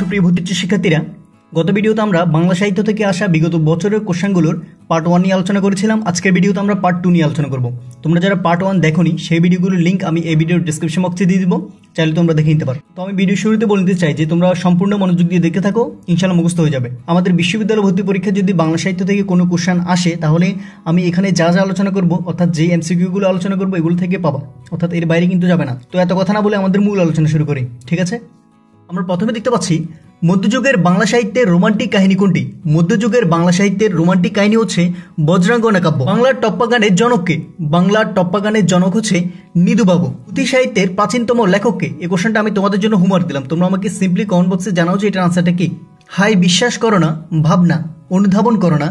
সুপ্রিয় ভর্তি শিক্ষার্থীরা, গত ভিডিওতে আমরা বাংলা সাহিত্য থেকে আসা বিগত বছরের কোশ্চেনগুলোর পার্ট 1 নিয়ে আলোচনা করেছিলাম। আজকের ভিডিওতে আমরা পার্ট 2 নিয়ে আলোচনা করব। তোমরা যারা পার্ট 1 দেখোনি সেই ভিডিওগুলোর লিঙ্ক আমি এই ভিডিওর ডেসক্রিপশন বক্সে দিয়ে দিব, চাইলে তোমরা দেখে নিতে পারো। তো আমি ভিডিও শুরুতে বলতে চাই যে তোমরা সম্পূর্ণ মনোযোগ দিয়ে দেখতে থাকো, ইনশাআল্লাহ মুখস্থ হয়ে যাবে। আমাদের বিশ্ববিদ্যালয় ভর্তি পরীক্ষা যদি বাংলা সাহিত্য থেকে কোনো কোশ্চেন আসে, তাহলে আমি এখানে যা যা আলোচনা করব, অর্থাৎ যে এমসিকিউগুলো আলোচনা করবো এগুলো থেকে পাবা, অর্থাৎ এর বাইরে কিন্তু যাবে না। তো এত কথা না বলে আমাদের মূল আলোচনা শুরু করি, ঠিক আছে? আমরা প্রথমে দেখতে পাচ্ছি মধ্যযুগের বাংলা সাহিত্যের রোমান্টিক কাহিনী কোনটি? মধ্যযুগের বাংলা সাহিত্যের রোমান্টিক কাহিনী হচ্ছে বজ্রাঙ্গনা কাব্য। বাংলার টপ্পা গানের জনককে? বাংলার টপ্পা গানের জনক হচ্ছে নিদুবাবু। পুঁথি সাহিত্যের প্রাচীনতম লেখককে? এই কোশ্চেনটা আমি তোমাদের জন্য হোমওয়ার্ক দিলাম, তোমরা আমাকে সিম্পলি কমেন্ট বক্সে জানাও যে এটার আনসারটা কি। হাই বিশ্বাস করো না, ভাবনা অনুধাবন করো না,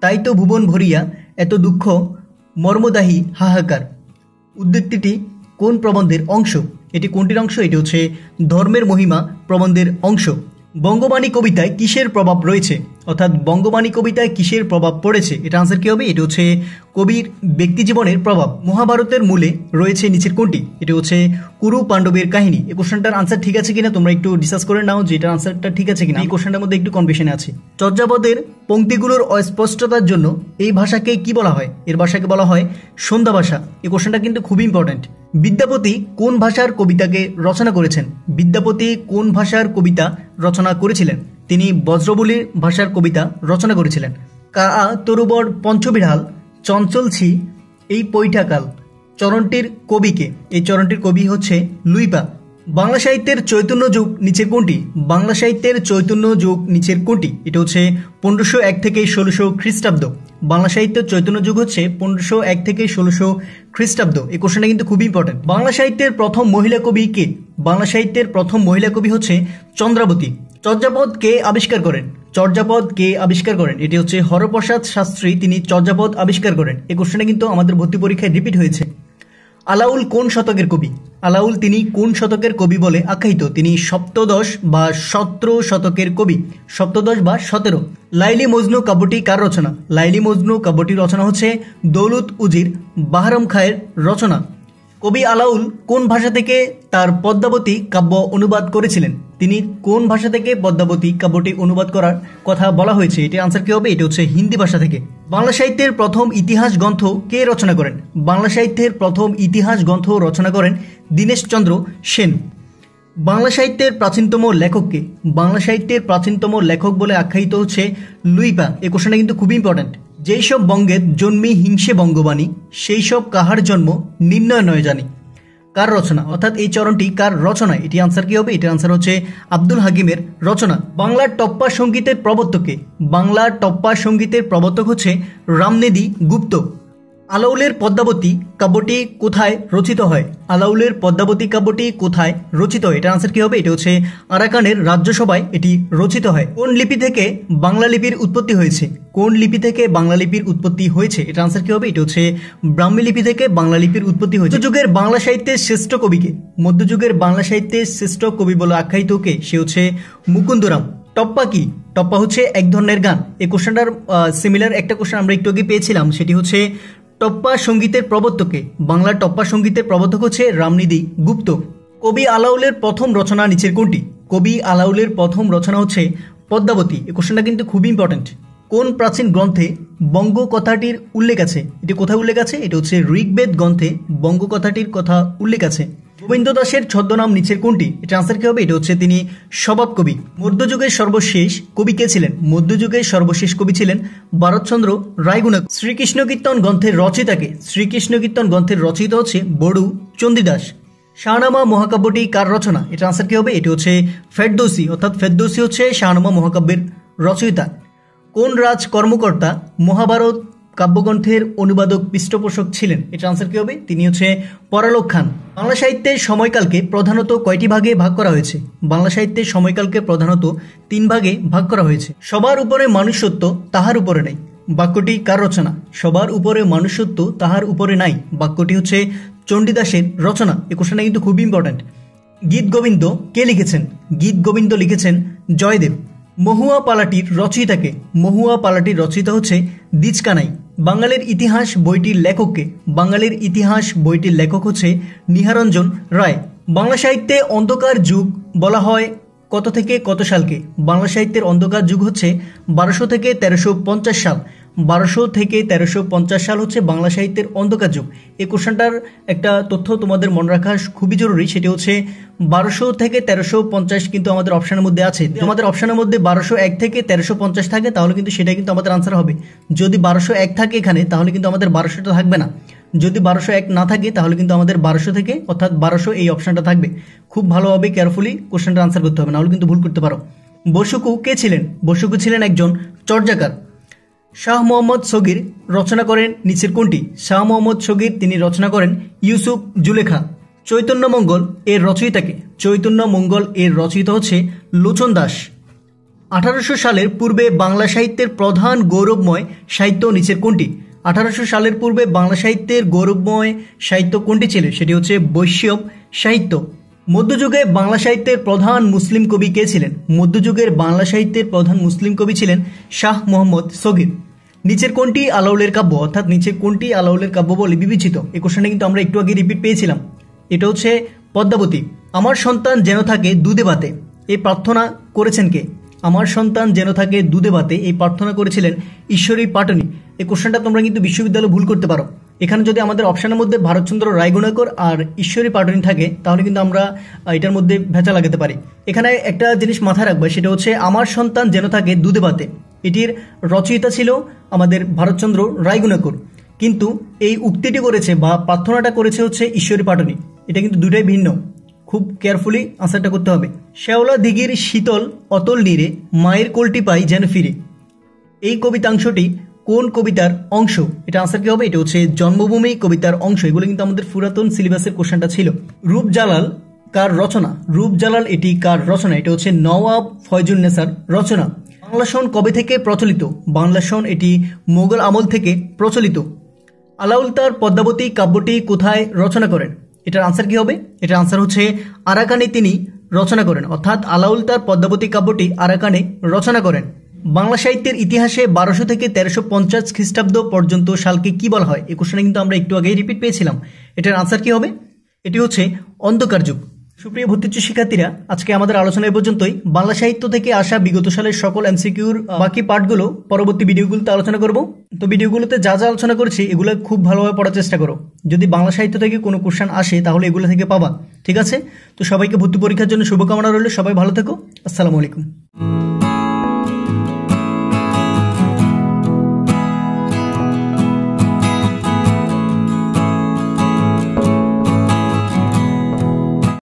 তাই তো ভুবন ভরিয়া এত দুঃখ মর্মদাহী হাহাকার। উদ্যোক্তিটি কোন প্রবন্ধের অংশ? এটি কোনটির অংশ? এটি হচ্ছে ধর্মের মহিমা প্রবন্ধের অংশ। বঙ্গবাণী কবিতায় কিসের প্রভাব রয়েছে? অর্থাৎ বঙ্গবাণী কবিতায় কিসের প্রভাব পড়েছে? এটা আনসার কি হবে? এটি হচ্ছে কবির ব্যক্তিজীবনের প্রভাব। মহাভারতের মূলে রয়েছে নিচের কোনটি? এটি হচ্ছে কুরু পাণ্ডবের কাহিনী। এই কোশ্চেনটার আনসার ঠিক আছে কিনা তোমরা একটু ডিসকাস করে নাও যে এটার আনসারটা ঠিক আছে কিনা। এই কোশ্চেনটার মধ্যে একটু কনফিউশন আছে। চর্যাপদের পংক্তিগুলোর অস্পষ্টতার জন্য এই ভাষাকে কি বলা হয়? এর ভাষাকে বলা হয় সন্ধ্যা ভাষা। এই কোশ্চেনটা কিন্তু খুব ইম্পর্টেন্ট। বিদ্যাপতি কোন ভাষার কবিতাকে রচনা করেছেন? বিদ্যাপতি কোন ভাষার কবিতা রচনা করেছিলেন? তিনি ব্রজবুলির ভাষার কবিতা রচনা করেছিলেন। কা তরুবর পঞ্চবিড়াল চঞ্চলছি এই পৈঠাকাল চরণটির কবিকে? এই চরণটির কবি হচ্ছে লুইপা। বাংলা সাহিত্যের চৈতন্য যুগ নিচের কোনটি? বাংলা সাহিত্যের চৈতন্য যুগ নিচের কোনটি? এটা হচ্ছে 1501 থেকে 1600 খ্রিস্টাব্দ। বাংলা সাহিত্যের চৈতন্য যুগ হচ্ছে 1501 থেকে 1600 খ্রিস্টাব্দ। এই কোশ্চেনটা কিন্তু খুব ইম্পর্টেন্ট। বাংলা সাহিত্যের প্রথম মহিলা কবি কে? বাংলা সাহিত্যের প্রথম মহিলা কবি হচ্ছে চন্দ্রাবতী। চর্যাপদ কে আবিষ্কার করেন? চর্যাপদ কে আবিষ্কার করেন? এটি হচ্ছে হরপ্রসাদ শাস্ত্রী, তিনি চর্যাপদ আবিষ্কার করেন। এই কোশ্চেনটা কিন্তু আমাদের ভর্তি পরীক্ষায় রিপিট হয়েছে। আলাউল কোন শতকের কবি? আলাউল তিনি কোন শতকের কবি বলে আখ্যায়িত? তিনি সপ্তদশ বা 17 শতকের কবি, সপ্তদশ বা 17। লাইলি মজনু কাব্যটি কার রচনা? লাইলি মজনু কাব্যটির রচনা হচ্ছে দৌলত উজির বাহরম খায়ের রচনা। কবি আলাউল কোন ভাষা থেকে তার পদ্মাবতী কাব্য অনুবাদ করেছিলেন? তিনি কোন ভাষা থেকে পদ্মাবতী কাব্যটি অনুবাদ করার কথা বলা হয়েছে? এটির আনসার কি হবে? এটি হচ্ছে হিন্দি ভাষা থেকে। বাংলা সাহিত্যের প্রথম ইতিহাস গ্রন্থ কে রচনা করেন? বাংলা সাহিত্যের প্রথম ইতিহাস গ্রন্থ রচনা করেন দীনেশচন্দ্র সেন। বাংলা সাহিত্যের প্রাচীনতম লেখককে? বাংলা সাহিত্যের প্রাচীনতম লেখক বলে আখ্যায়িত হচ্ছে লুইপা। এই কোশ্চেনটা কিন্তু খুব ইম্পর্টেন্ট। যেই সব বঙ্গের জন্মে হিংসে বঙ্গবাণী, সেই সব কাহার জন্ম নির্ণয় নয় জানি। কার রচনা? অর্থাৎ এই চরণটি কার রচনা? এটি আনসার কি হবে? এটির আনসার হচ্ছে আব্দুল হাকিমের রচনা। বাংলার টপ্পা সঙ্গীতের প্রবর্তককে? বাংলার টপ্পা সঙ্গীতের প্রবর্তক হচ্ছে রামনেদি গুপ্ত। আলাউলের পদ্মাবতী কাব্যটি কোথায় রচিত হয়? আলাউলের পদ্মাবতী কাব্যটি কোথায় রচিত হয়? এটার আনসার কি হবে? এটি হচ্ছে আরাকানের রাজ্যসভায় এটি রচিত হয়। কোন লিপি থেকে বাংলা লিপির উৎপত্তি হয়েছে? কোন লিপি থেকে বাংলা লিপির উৎপত্তি হয়েছে? এটার আনসার কি হবে? এটি হচ্ছে ব্রাহ্মী লিপি থেকে বাংলা লিপির উৎপত্তি হয়েছে। মধ্যযুগের বাংলা সাহিত্যের শ্রেষ্ঠ কবিকে? মধ্যযুগের বাংলা সাহিত্যের শ্রেষ্ঠ কবি বলে আখ্যায়িত কে? সে হচ্ছে মুকুন্দরাম। টপ্পা কি? টপ্পা হচ্ছে এক ধরনের গান। এই কোশ্চেনটার সিমিলার একটা কোশ্চেন আমরা একটু আগে পেয়েছিলাম, সেটি হচ্ছে টপ্পা সঙ্গীতের প্রবর্তকে? বাংলার টপ্পা সঙ্গীতের প্রবর্তক হচ্ছে রামনিধি গুপ্ত। কবি আলাউলের প্রথম রচনা নিচের কোনটি? কবি আলাউলের প্রথম রচনা হচ্ছে পদ্মাবতী। এই কোশ্চেনটা কিন্তু খুবই ইম্পর্টেন্ট। কোন প্রাচীন গ্রন্থে বঙ্গ কথাটির উল্লেখ আছে? এটি কোথায় উল্লেখ আছে? এটা হচ্ছে ঋগ্বেদ গ্রন্থে বঙ্গ কথাটির কথা উল্লেখ আছে। গোবিন্দ দাসের ছদ্মনাম নিচের কোনটি? এটা আনসার কি হবে? এটা হচ্ছে তিনি স্বভাব কবি। মধ্যযুগের সর্বশেষ কবি কে ছিলেন? মধ্যযুগের সর্বশেষ কবি ছিলেন ভারতচন্দ্র রায়গুণাকর। শ্রীকৃষ্ণ কীর্তন গ্রন্থের রচয়িতাকে? শ্রীকৃষ্ণ কীর্তন গ্রন্থের রচয়িতা হচ্ছে বড়ু চণ্ডীদাস। শাহনামা মহাকাব্যটি কার রচনা? এটা আনসার কি হবে? এটি হচ্ছে ফেরদৌসি, অর্থাৎ ফেরদৌসি হচ্ছে শাহনামা মহাকাব্যের রচয়িতা। কোন রাজ কর্মকর্তা মহাভারত কাব্যগ্রন্থের অনুবাদক পৃষ্ঠপোষক ছিলেন? এটা আনসার কি হবে? তিনি হচ্ছে পরালোক খান। বাংলা সাহিত্যের সময়কালকে প্রধানত কয়টি ভাগে ভাগ করা হয়েছে? বাংলা সাহিত্যের সময়কালকে প্রধানত 3 ভাগে ভাগ করা হয়েছে। সবার উপরে মানুষত্ব তাহার উপরে নাই, বাক্যটি কার রচনা? সবার উপরে মানুষত্ব তাহার উপরে নাই, বাক্যটি হচ্ছে চণ্ডীদাসের রচনা। এই কোশ্চেনটা কিন্তু খুব ইম্পর্টেন্ট। গীত গোবিন্দ কে লিখেছেন? গীত গোবিন্দ লিখেছেন জয়দেব। মহুয়া পালাটির রচয়িতাকে? মহুয়া পালাটির রচয়িতা হচ্ছে দ্বিজকানাই। বাঙালির ইতিহাস বইটির লেখককে? বাঙালির ইতিহাস বইটির লেখক হচ্ছে নিহারঞ্জন রায়। বাংলা সাহিত্যে অন্ধকার যুগ বলা হয় কত থেকে কত সালকে? বাংলা সাহিত্যের অন্ধকার যুগ হচ্ছে 1200 থেকে 1350 সাল। 1200 থেকে 1350 সাল হচ্ছে বাংলা সাহিত্যের অন্ধকার যুগ। এই কোশ্চেনটার একটা তথ্য তোমাদের মনে রাখা খুবই জরুরি, সেটি হচ্ছে 1200 থেকে 1350 কিন্তু আমাদের অপশনের মধ্যে আছে। তোমাদের অপশনের মধ্যে 1201 থেকে 1350 থাকে তাহলে কিন্তু সেটাই কিন্তু আমাদের আনসার হবে। যদি 1201 থাকে এখানে তাহলে কিন্তু আমাদের 1200টা থাকবে না। যদি 1201 না থাকে তাহলে কিন্তু আমাদের 1200 থেকে অর্থাৎ 1200 এই অপশনটা থাকবে। খুব ভালোভাবে কেয়ারফুলি কোশ্চেনটা আনসার করতে হবে, নাহলে কিন্তু ভুল করতে পারো। বসুকু কে ছিলেন? বসুকু ছিলেন একজন চর্যাকার। শাহ মোহাম্মদ সগীর রচনা করেন নিচের কোনটি? শাহ মোহাম্মদ সগীর তিনি রচনা করেন ইউসুফ জুলেখা। চৈতন্য মঙ্গল এর রচয়িতাকে? চৈতন্য মঙ্গল এর রচয়িতা হচ্ছে লোচন দাস। 1800 সালের পূর্বে বাংলা সাহিত্যের প্রধান গৌরবময় সাহিত্য নিচের কোনটি? 1800 সালের পূর্বে বাংলা সাহিত্যের গৌরবময় সাহিত্য কোনটি ছিল? সেটি হচ্ছে বৈষ্ণব সাহিত্য। মধ্যযুগে বাংলা সাহিত্যের প্রধান মুসলিম কবি কে ছিলেন? মধ্যযুগের বাংলা সাহিত্যের প্রধান মুসলিম কবি ছিলেন শাহ মোহাম্মদ সগীর। নিচের কোনটি আলাউলের কাব্য? অর্থাৎ নিচের কোনটি আলাউলের কাব্য বলে বিবেচিত? এই কোশ্চেনটা কিন্তু আমরা একটু আগে রিপিট পেয়েছিলাম। এটা হচ্ছে পদ্মাবতী। আমার সন্তান যেন থাকে দুধে ভাতে, এই প্রার্থনা করেছেন কে? আমার সন্তান যেন থাকে দুধে ভাতে এই প্রার্থনা করেছিলেন ঈশ্বরী পাটনি। এই কোশ্চেনটা তোমরা কিন্তু বিশ্ববিদ্যালয়ে ভুল করতে পারো। এখানে যদি আমাদের অপশনের মধ্যে ভারতচন্দ্র রায়গুণাকর আর ঈশ্বরী পাটনি থাকে তাহলে কিন্তু আমরা এটার মধ্যে ভেজা লাগাতে পারি। এখানে একটা জিনিস মাথায় রাখবে, সেটা হচ্ছে আমার সন্তান যেন থাকে দুধে ভাতে, এটির রচয়িতা ছিল আমাদের ভারতচন্দ্র রায়গুণাকর, কিন্তু এই উক্তিটি করেছে বা প্রার্থনাটা করেছে হচ্ছে ঈশ্বরী পাটনি। এটা কিন্তু দুটাই ভিন্ন, খুব কেয়ারফুলি আনসারটা করতে হবে। শ্যাওলা দিঘির শীতল অতল নীরে মায়ের কোলটি পাই যেন ফিরে, এই কবিতাংশটি কোন কবিতার অংশ? এটা আনসার কি হবে? এটা হচ্ছে জন্মভূমি কবিতার অংশ। এগুলো কিন্তু আমাদের পুরাতন সিলেবাসের কোশ্চেনটা ছিল। রূপ জালাল কার রচনা? রূপ জালাল এটি কার রচনা? এটা হচ্ছে নওয়াব ফয়জুন্নেসার রচনা। বাংলা সন কবে থেকে প্রচলিত? বাংলা সন এটি মোগল আমল থেকে প্রচলিত। আলাউল তার পদ্মাবতী কাব্যটি কোথায় রচনা করেন? এটার আনসার কি হবে? এটার আনসার হচ্ছে আরাকানে তিনি রচনা করেন, অর্থাৎ আলাউল তার পদ্মাবতী কাব্যটি আরাকানে রচনা করেন। বাংলা সাহিত্যের ইতিহাসে 1200 থেকে 1350 খ্রিস্টাব্দ পর্যন্ত সালকে কি বলা হয়? এই কোশ্চেনে কিন্তু আমরা একটু আগেই রিপিট পেয়েছিলাম। এটার আনসার কি হবে? এটি হচ্ছে অন্ধকার যুগ। সুপ্রিয় ভর্তিচ্ছু শিক্ষার্থীরা, আজকে আমাদের আলোচনা এই পর্যন্তই। বাংলা সাহিত্য থেকে আসা বিগত সালের সকল এমসিকিউর বাকি পার্টগুলো পরবর্তী ভিডিওগুলোতে আলোচনা করব। তো ভিডিওগুলোতে যা যা আলোচনা করেছি এগুলো খুব ভালোভাবে পড়ার চেষ্টা করো। যদি বাংলা সাহিত্য থেকে কোনো কোশ্চেন আসে তাহলে এগুলো থেকে পাবা, ঠিক আছে? তো সবাইকে ভর্তি পরীক্ষার জন্য শুভকামনা রইল। সবাই ভালো থেকো। আসসালামু আলাইকুম।